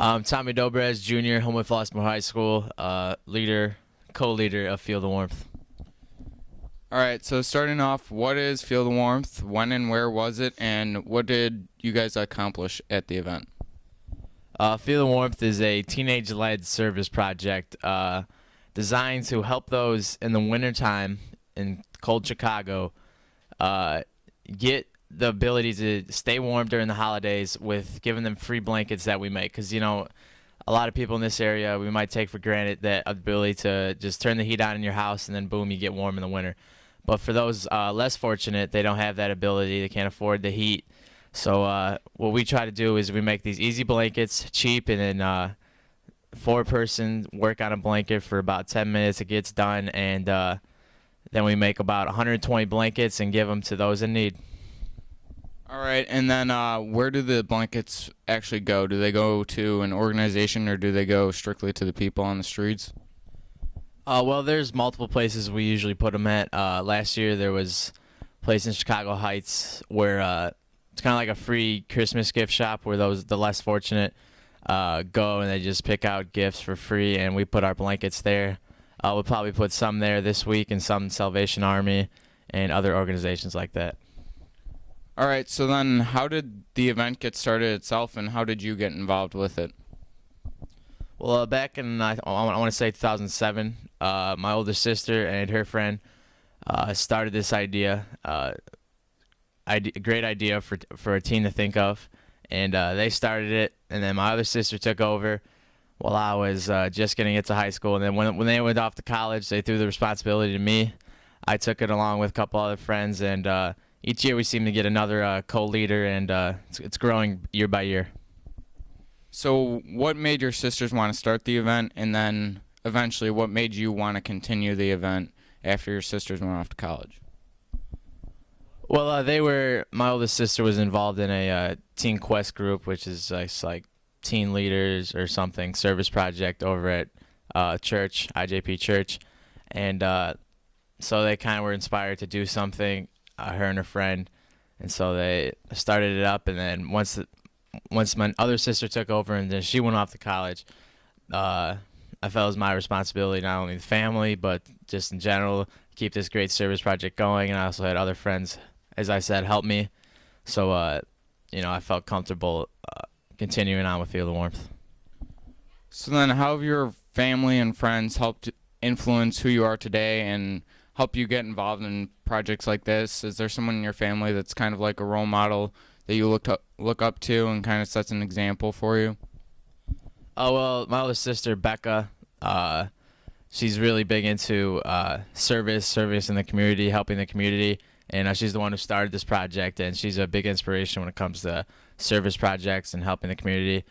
Tommy Dobrez, junior, home with Flossmoor High School, co-leader of Feel the Warmth. All right, so starting off, what is Feel the Warmth? When and where was it? And what did you guys accomplish at the event? Feel the Warmth is a teenage-led service project designed to help those in the wintertime in cold Chicago get the ability to stay warm during the holidays with giving them free blankets that we make. Because, a lot of people in this area, we might take for granted that ability to just turn the heat on in your house and then boom, you get warm in the winter. But for those less fortunate, they don't have that ability. They can't afford the heat. So what we try to do is we make these easy blankets, cheap, and then four-person work on a blanket for about 10 minutes. It gets done, and then we make about 120 blankets and give them to those in need. All right, and then where do the blankets actually go? Do they go to an organization or do they go strictly to the people on the streets? Well, there's multiple places we usually put them at. Last year there was a place in Chicago Heights where it's kind of like a free Christmas gift shop where the less fortunate go and they just pick out gifts for free, and we put our blankets there. We'll probably put some there this week and some in Salvation Army and other organizations like that. All right, so then how did the event get started itself, and how did you get involved with it? Well, back in, I want to say 2007, my older sister and her friend started this idea, a great idea for a teen to think of, and they started it, and then my other sister took over while I was just getting into high school, and then when they went off to college, they threw the responsibility to me. I took it along with a couple other friends, and each year we seem to get another co-leader, and it's growing year by year. So what made your sisters want to start the event, and then eventually what made you want to continue the event after your sisters went off to college? Well, my oldest sister was involved in a Teen Quest group, which is like teen leaders or something, service project over at church, IJP Church, and so they kind of were inspired to do something, her and her friend, and so they started it up, and then once my other sister took over and then she went off to college, I felt it was my responsibility, not only the family, but just in general, keep this great service project going, and I also had other friends, as I said, help me, so I felt comfortable continuing on with Feel the Warmth. So then how have your family and friends helped influence who you are today and help you get involved in projects like this? Is there someone in your family that's kind of like a role model that you look up to and kind of sets an example for you? Oh, well, my older sister, Becca, she's really big into service in the community, helping the community, and she's the one who started this project, and she's a big inspiration when it comes to service projects and helping the community.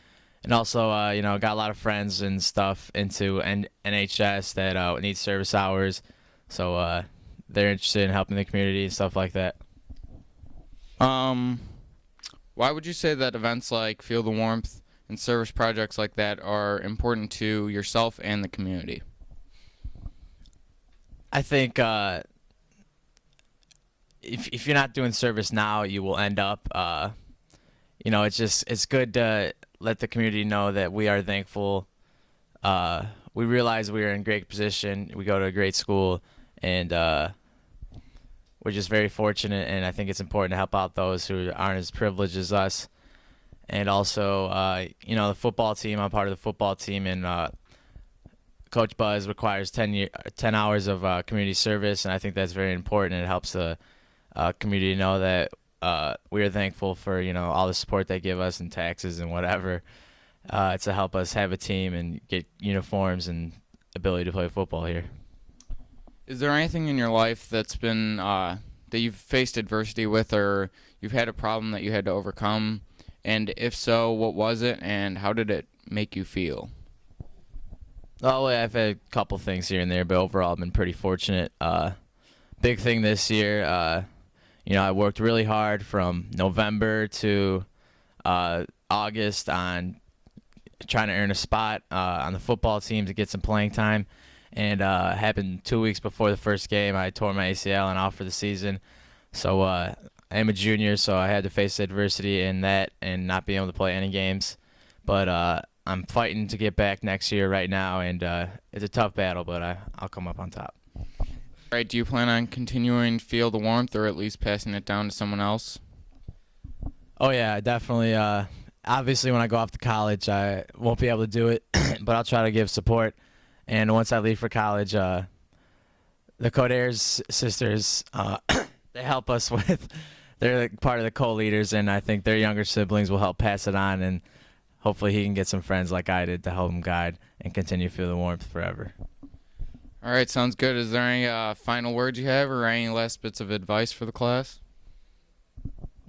And also, got a lot of friends and stuff into NHS that need service hours, so they're interested in helping the community and stuff like that. Why would you say that events like Feel the Warmth and service projects like that are important to yourself and the community? I think if you're not doing service now, you will end up, it's good to let the community know that we are thankful. We realize we are in great position. We go to a great school, and we're just very fortunate, and I think it's important to help out those who aren't as privileged as us. And also, the football team, I'm part of the football team, and Coach Buzz requires 10 hours of community service, and I think that's very important, and it helps the community know that we are thankful for, all the support they give us and taxes and whatever to help us have a team and get uniforms and ability to play football here. Is there anything in your life that's been that you've faced adversity with, or you've had a problem that you had to overcome? And if so, what was it, and how did it make you feel? Oh, I've had a couple things here and there, but overall I've been pretty fortunate. Big thing this year, I worked really hard from November to August on trying to earn a spot on the football team to get some playing time. And happened 2 weeks before the first game. I tore my ACL and out for the season. So I am a junior, so I had to face adversity in that and not being able to play any games. But I'm fighting to get back next year right now, and it's a tough battle, but I'll come up on top. All right, do you plan on continuing to feel the warmth or at least passing it down to someone else? Oh yeah, definitely. Obviously, when I go off to college, I won't be able to do it, but I'll try to give support. And once I leave for college, the Coder's sisters, they help us with. They're like part of the co-leaders, and I think their younger siblings will help pass it on, and hopefully he can get some friends like I did to help him guide and continue to feel the warmth forever. All right, sounds good. Is there any final words you have or any last bits of advice for the class?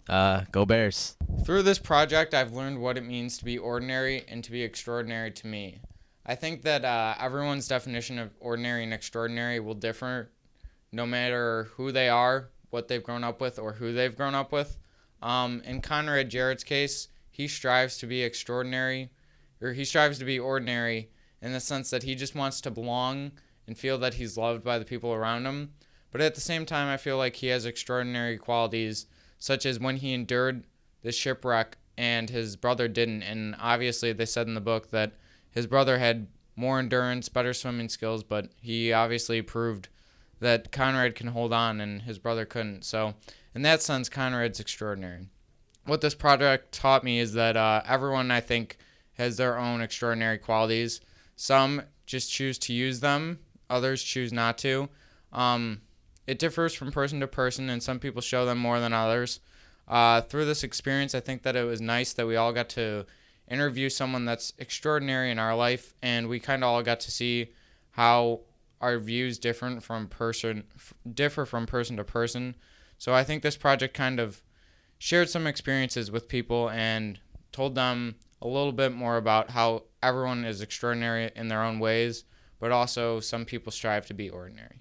Go Bears. Through this project, I've learned what it means to be ordinary and to be extraordinary to me. I think that everyone's definition of ordinary and extraordinary will differ no matter who they are, what they've grown up with, or who they've grown up with. In Conrad Jarrett's case, he strives to be extraordinary, or he strives to be ordinary in the sense that he just wants to belong and feel that he's loved by the people around him. But at the same time, I feel like he has extraordinary qualities, such as when he endured the shipwreck and his brother didn't. And obviously they said in the book that his brother had more endurance, better swimming skills, but he obviously proved that Conrad can hold on and his brother couldn't. So in that sense, Conrad's extraordinary. What this project taught me is that everyone, I think, has their own extraordinary qualities. Some just choose to use them, others choose not to. It differs from person to person, and some people show them more than others. Through this experience, I think that it was nice that we all got to interview someone that's extraordinary in our life, and we kind of all got to see how our views differ from person to person. So I think this project kind of shared some experiences with people and told them a little bit more about how everyone is extraordinary in their own ways, but also some people strive to be ordinary.